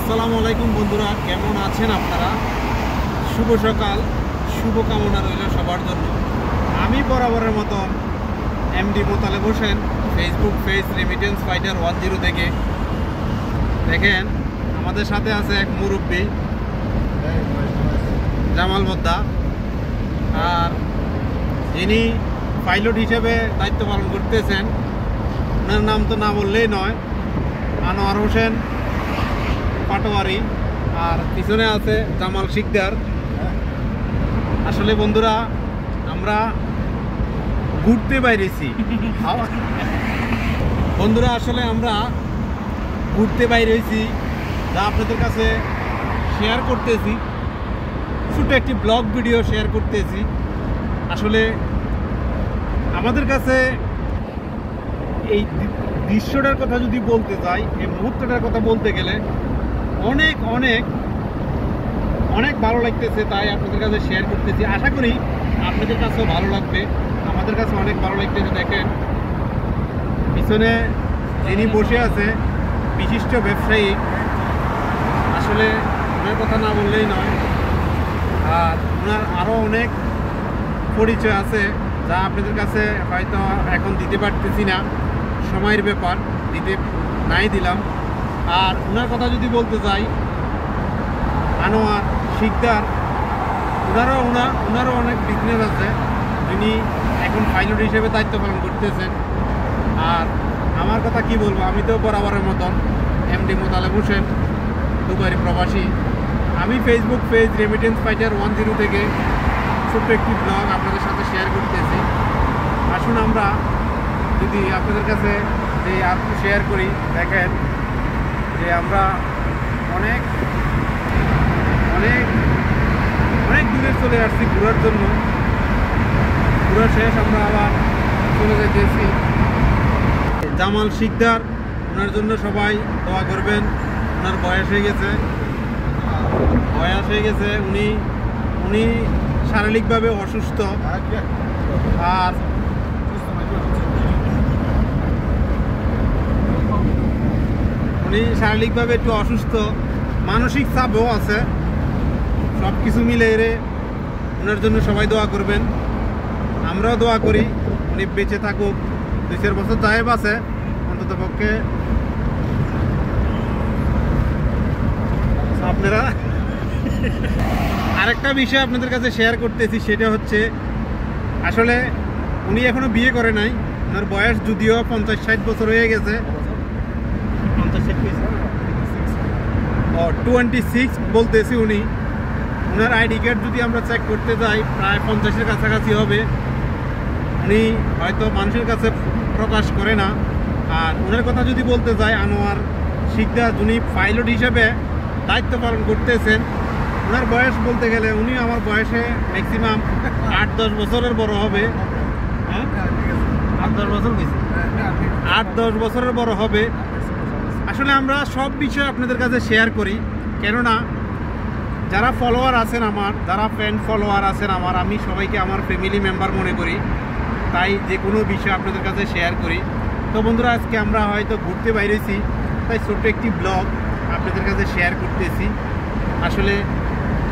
আসসালামু আলাইকুম বন্ধুরা, কেমন আছেন আপনারা? শুভ সকাল, শুভকামনা রইল সবার জন্য। আমি বরাবরের মতন MD Motaleb Hossain, Facebook page remittance fighter 10 থেকে। দেখেন আমাদের সাথে আছে এক মুরব্বী জামাল বোদ্দা, আর যিনি পাইলট হিসেবে দায়িত্ব পালন করতেছেন, ওনার নাম তো না বললেই নয়, আনোয়ার হোসেন পাটোয়ারি। আর পিছনে আছে জামাল শিকদার। আসলে বন্ধুরা, আমরা ঘুরতে বাইরেছি বন্ধুরা, আসলে আমরা ঘুরতে বাইরেছি, যা আপনাদের কাছে শেয়ার করতেছি। ছোটো একটি ব্লগ ভিডিও শেয়ার করতেছি। আসলে আমাদের কাছে এই দৃশ্যটার কথা যদি বলতে চাই, এই মুহূর্তটার কথা বলতে গেলে অনেক অনেক অনেক ভালো লাগতেছে, তাই আপনাদের কাছে শেয়ার করতেছি। আশা করি আপনাদের কাছেও ভালো লাগবে। আমাদের কাছে অনেক ভালো লাগতেছে। দেখেন পিছনে যিনি বসে আছে, বিশিষ্ট ব্যবসায়ী। আসলে ওনার কথা না বললেই নয়, আর ওনার আরও অনেক পরিচয় আছে, যা আপনাদের কাছে হয়তো এখন দিতে পারতেছি না, সময়ের ব্যাপার, দিতে নাই দিলাম। আর ওনার কথা যদি বলতে চাই, আনোয়ার শিকদার, ওনারও অনেক বিজনেস আছে। তিনি এখন পাইলট হিসেবে দায়িত্ব পালন করতেছেন। আর আমার কথা কি বলবো, আমি তো বরাবরের মতন এমডি মোতালেব হোসেন, দুবারি প্রবাসী। আমি ফেসবুক পেজ রেমিটেন্স ফাইটার 10 থেকে ছোট্ট একটি ব্লগ আপনাদের সাথে শেয়ার করতেছি। আসুন আমরা যদি আপনাদের কাছে যে আর শেয়ার করি। দেখেন যে আমরা অনেক অনেক অনেক দূরে চলে আসছি ঘোরার জন্য। ঘোরা শেষ, আমরা আবার চলে যেতেছি। জামাল শিকদার, ওনার জন্য সবাই দোয়া করবেন। ওনার বয়স হয়ে গেছে, উনি শারীরিকভাবে অসুস্থ। আর উনি শারীরিকভাবে একটু অসুস্থ, মানসিক চাপও আছে। সব কিছু মিলে ওনার জন্য সবাই দোয়া করবেন। আমরাও দোয়া করি উনি বেঁচে থাকুক, 2-4 বছর যাই আছে অন্তত পক্ষে। আপনারা আরেকটা বিষয় আপনাদের কাছে শেয়ার করতেছি, সেটা হচ্ছে আসলে উনি এখনো বিয়ে করে নাই। ওনার বয়স যদিও 50-60 বছর হয়ে গেছে, 26 বলতেছি উনি। ওনার আইডি কার্ড যদি আমরা চেক করতে যাই, প্রায় 50-এর কাছাকাছি হবে। উনি হয়তো মানুষের কাছে প্রকাশ করে না। আর ওনার কথা যদি বলতে যাই, আনোয়ার শিকদার, উনি পাইলট হিসেবে দায়িত্ব পালন করতেছেন। ওনার বয়স বলতে গেলে উনি আমার বয়সে ম্যাক্সিমাম 8-10 বছরের বড় হবে। 8-10 বছর গেছে, 8-10 বছরের বড় হবে। আসলে আমরা সব বিষয় আপনাদের কাছে শেয়ার করি, কেননা যারা ফলোয়ার আছেন আমার, যারা ফ্যান ফলোয়ার আছেন আমার, আমি সবাইকে আমার ফ্যামিলি মেম্বার মনে করি, তাই যে কোনো বিষয় আপনাদের কাছে শেয়ার করি। তো বন্ধুরা, আজকে আমরা হয়তো ঘুরতে বাইরেছি, তাই ছোট্ট একটি ব্লগ আপনাদের কাছে শেয়ার করতেছি। আসলে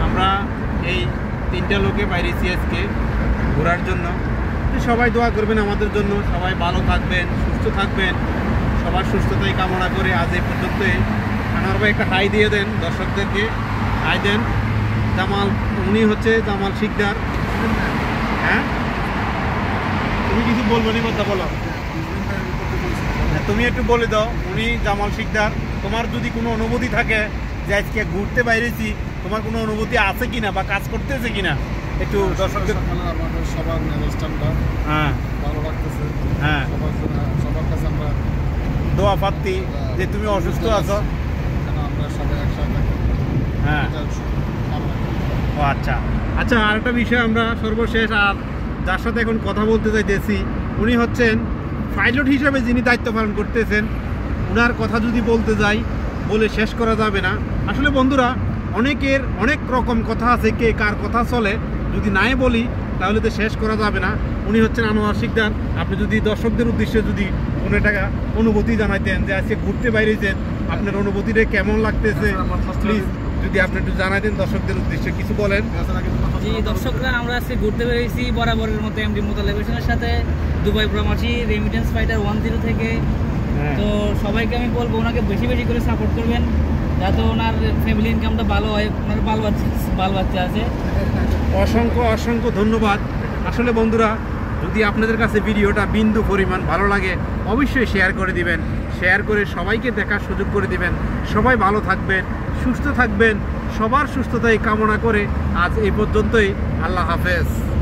আমরা এই 3টা লোকে বাইরেছি আজকে ঘোরার জন্য। তো সবাই দোয়া করবেন আমাদের জন্য, সবাই ভালো থাকবেন, সুস্থ থাকবেন, সবার সুস্থতাই কামনা করে আজ এই পর্যন্তই। আনোয়ার ভাই একটা হাই দিয়ে দেন দর্শকদেরকে, হাই দেন। উনি হচ্ছে জামাল শিকদার। হ্যাঁ, তুমি কিছু বলবো নি, কথা বলো। তুমি একটু বলে দাও, উনি জামাল শিকদার। তোমার যদি কোনো অনুভূতি থাকে যে আজকে ঘুরতে বাইরেছি, তোমার কোনো অনুভূতি আছে কিনা বা কাজ করতেছে কিনা, একটু দর্শকদের। সবার অনুষ্ঠানটা হ্যাঁ ভালো লাগতেছে। হ্যাঁ, সবার কাছে আমরা দোয়া পাচ্ছি যে তুমি অসুস্থ আছো, আমরা সবাই একসাথে। হ্যাঁ, ও আচ্ছা আচ্ছা। আর একটা বিষয় আমরা সর্বশেষ, আর যার সাথে এখন কথা বলতে চাইতেছি, উনি হচ্ছেন পাইলট হিসেবে যিনি দায়িত্ব পালন করতেছেন। ওনার কথা যদি বলতে যাই, বলে শেষ করা যাবে না। আসলে বন্ধুরা, অনেকের অনেক রকম কথা আছে, কে কার কথা চলে, যদি নাই বলি তাহলে তো শেষ করা যাবে না। উনি হচ্ছেন আনোয়ার শিকদার। আপনি যদি দর্শকদের উদ্দেশ্যে যদি কোনো টাকা অনুভূতি জানাইতেন যে আজকে ঘুরতে বাইরেছেন, আপনার অনুভূতিটা কেমন লাগতেছে আমার first প্লিজ time- যদি আপনি একটু জানাই দেন দর্শকদের উদ্দেশ্যে কিছু বলেন। জি দর্শকরা, আমরা আজকে ঘুরতে বেরিয়েছি বরাবরের মতো এমডি মোতালেবেশনের সাথে দুবাই প্রবাসী রেমিটেন্স ফাইটার 10 থেকে। হ্যাঁ। তো সবাইকে আমি বলবো ওনাকে বেশি বেশি করে সাপোর্ট করবেন, যাতে ওনার ফ্যামিলি ইনকামটা ভালো হয়, ওনার বাল বাচ্চা আছে। অসংখ্য অসংখ্য ধন্যবাদ। আসলে বন্ধুরা, যদি আপনাদের কাছে ভিডিওটা বিন্দু পরিমাণ ভালো লাগে অবশ্যই শেয়ার করে দিবেন, শেয়ার করে সবাইকে দেখার সুযোগ করে দিবেন। সবাই ভালো থাকবেন, সুস্থ থাকবেন, সবার সুস্থতাই কামনা করে আজ এই পর্যন্তই। আল্লাহ হাফেজ।